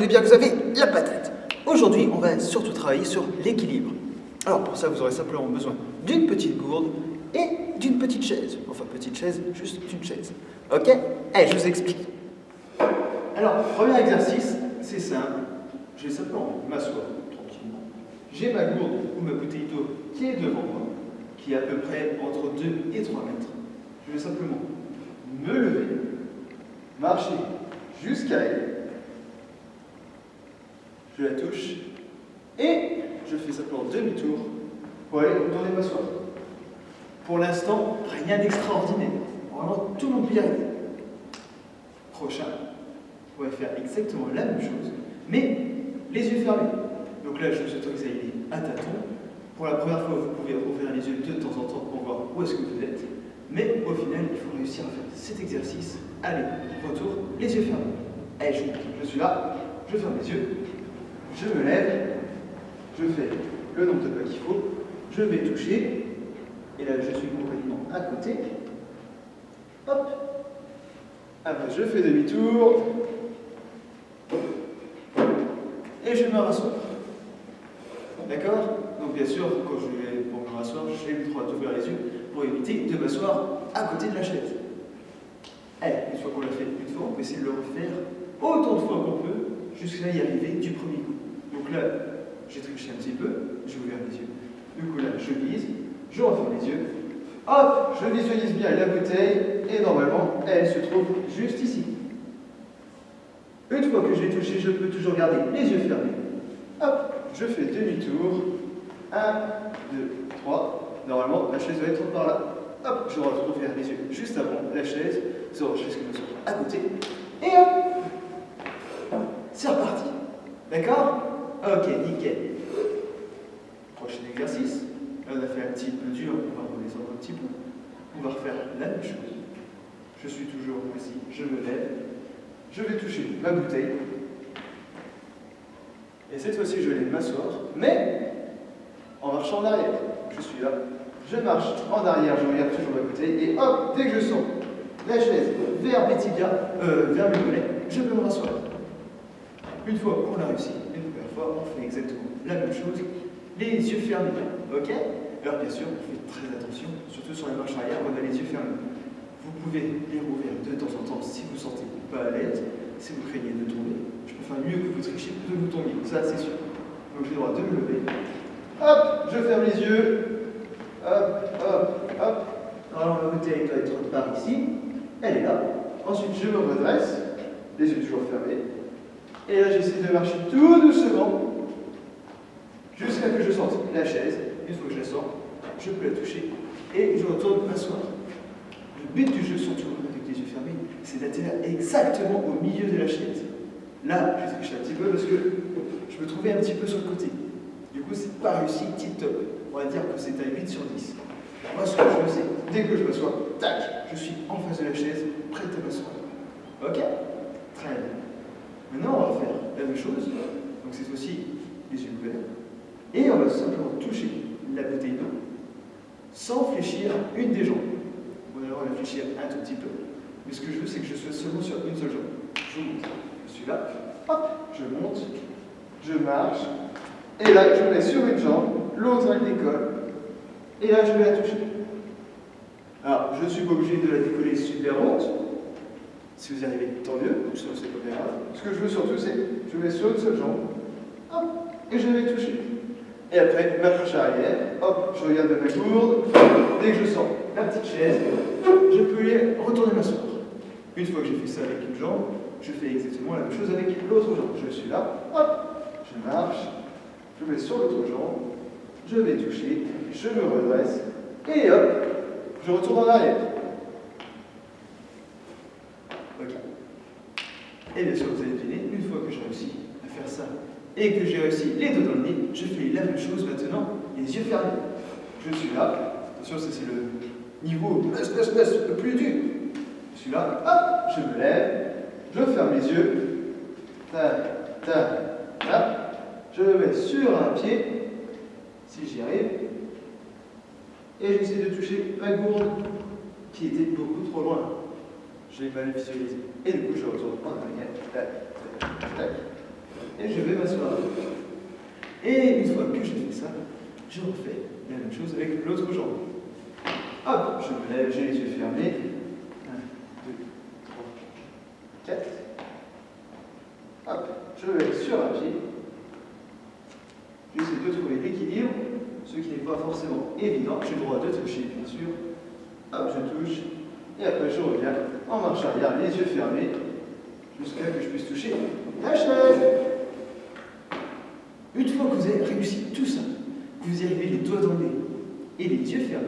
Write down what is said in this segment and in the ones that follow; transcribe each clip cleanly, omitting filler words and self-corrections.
doutez bien que vous avez la patate. Aujourd'hui, on va surtout travailler sur l'équilibre. Alors pour ça, vous aurez simplement besoin d'une petite gourde et d'une petite chaise. Enfin, petite chaise, juste une chaise. Ok? Allez, je vous explique. Alors, premier exercice, c'est simple. Je vais simplement m'asseoir tranquillement. J'ai ma gourde ou ma bouteille d'eau qui est devant moi, qui est à peu près entre 2 et 3 mètres. Je vais simplement me lever, marcher jusqu'à elle. Je la touche et je fais simplement demi-tour pour aller retourner m'asseoir. Pour l'instant, rien d'extraordinaire. Vraiment, tout le monde peut y arriver. Prochain, on va faire exactement la même chose, mais les yeux fermés. Donc là, je vous autorise à y aller à tâtons. Pour la première fois, vous pouvez ouvrir les yeux de temps en temps pour voir où est-ce que vous êtes. Mais au final, il faut réussir à faire cet exercice. Allez, retour, les yeux fermés. Allez, je suis là, je ferme les yeux, je me lève, je fais le nombre de pas qu'il faut, je vais toucher, et là, je suis complètement à côté. Hop. Après, je fais demi-tour, et je me rassois. D'accord? Donc bien sûr, quand je vais pour me rasseoir, j'ai le droit d'ouvrir les yeux pour éviter de m'asseoir à côté de la chaise. Allez, une fois qu'on l'a fait une fois, on peut essayer de le refaire autant de fois qu'on peut, jusqu'à y arriver du premier coup. Donc là, j'ai triché un petit peu, j'ai ouvert les yeux. Du coup là, je vise, je referme les yeux. Hop, je visualise bien la bouteille, et normalement, elle se trouve juste ici. Une fois que j'ai touché, je peux toujours garder les yeux fermés. Hop, je fais demi-tour. 1, 2, 3. Normalement, la chaise doit être par là. Hop, je retrouve vers les yeux juste avant la chaise. Sur la chaise qui me soit à côté. Et hop, c'est reparti. D'accord? Ok, nickel. Prochain exercice. Là, on a fait un petit peu dur. On va redescendre un petit peu. On va refaire la même chose. Je suis toujours assis. Je me lève. Je vais toucher ma bouteille. Et cette fois-ci, je vais m'asseoir, mais en marchant en arrière. Je suis là, je marche en arrière, je regarde toujours ma bouteille, et hop, dès que je sens la chaise vers mes tibias, vers mes mollets, je peux me rasseoir. Une fois qu'on a réussi, une première fois, on fait exactement la même chose, les yeux fermés, ok? Alors bien sûr, on fait très attention, surtout sur les marches arrière, on a les yeux fermés. Vous pouvez les rouvrir de temps en temps si vous ne sentez pas à l'aise, si vous craignez de tomber. Je préfère mieux que vous trichiez que de vous tomber, ça c'est sûr. Donc j'ai le droit de me lever. Hop, je ferme les yeux. Hop, hop, hop. Alors la bouteille doit être par ici. Elle est là. Ensuite je me redresse, les yeux toujours fermés. Et là j'essaie de marcher tout doucement jusqu'à ce que je sente la chaise. Une fois que je la sens, je peux la toucher et je retourne m'asseoir. Le but du jeu, surtout avec les yeux fermés, c'est d'atterrir exactement au milieu de la chaise. Là, j'ai triché un petit peu parce que je me trouvais un petit peu sur le côté. Du coup, c'est pas réussi tip top. On va dire que c'est à 8 sur 10. Moi, ce que je fais, dès que je m'assois, tac, je suis en face de la chaise, prête à m'asseoir. Ok? Très bien. Maintenant, on va faire la même chose. Donc, cette fois-ci, les yeux ouverts. Et on va simplement toucher la bouteille d'eau sans fléchir une des jambes. On va réfléchir un tout petit peu. Mais ce que je veux, c'est que je sois seulement sur une seule jambe. Je suis là, hop, je monte, je marche, et là, je mets sur une jambe, l'autre elle décolle, et là, je vais la toucher. Alors, je ne suis pas obligé de la décoller super haute. Si vous y arrivez, tant mieux, sinon c'est pas bien grave. Ce que je veux surtout, c'est que je mets sur une seule jambe, hop, et je vais toucher. Et après, ma marche arrière, hop, je regarde ma gourde, dès que je sens la petite chaise, je peux y retourner m'asseoir. Une fois que j'ai fait ça avec une jambe, je fais exactement la même chose avec l'autre jambe. Je suis là, hop, je marche, je mets sur l'autre jambe, je vais toucher, je me redresse, et hop, je retourne en arrière. Ok. Et bien sûr, vous allez deviner, une fois que j'ai réussi à faire ça, et que j'ai réussi les deux dans le nez, je fais la même chose maintenant, les yeux fermés. Je suis là, attention, ça c'est le niveau le plus dur. Je suis là, hop, je me lève, je ferme les yeux, tac, tac, tac, je me mets sur un pied, si j'y arrive, et j'essaie de toucher ma gourde qui était beaucoup trop loin. J'ai mal visualisé. Et du coup, je retourne en arrière, tac, tac, tac. et je vais m'asseoir. Et une fois que j'ai fait ça, je refais la même chose avec l'autre jambe. Hop, je me lève, j'ai les yeux fermés. 1, 2, 3, 4. Hop, je me mets sur un pied. J'essaie de trouver l'équilibre, ce qui n'est pas forcément évident. J'ai le droit de toucher, bien sûr. Hop, je touche. Et après, je reviens en marche arrière, les yeux fermés, jusqu'à ce que je puisse toucher la chaise. Une fois que vous avez réussi tout ça, vous y arrivez les doigts dans le nez et les yeux fermés,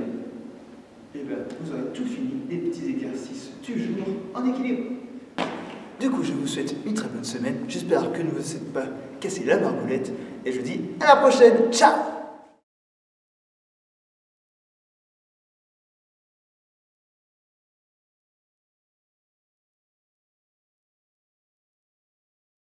et bien vous aurez tout fini, les petits exercices du jour en équilibre. Du coup, je vous souhaite une très bonne semaine. J'espère que ne vous êtes pas cassé la margoulette. Et je vous dis à la prochaine. Ciao!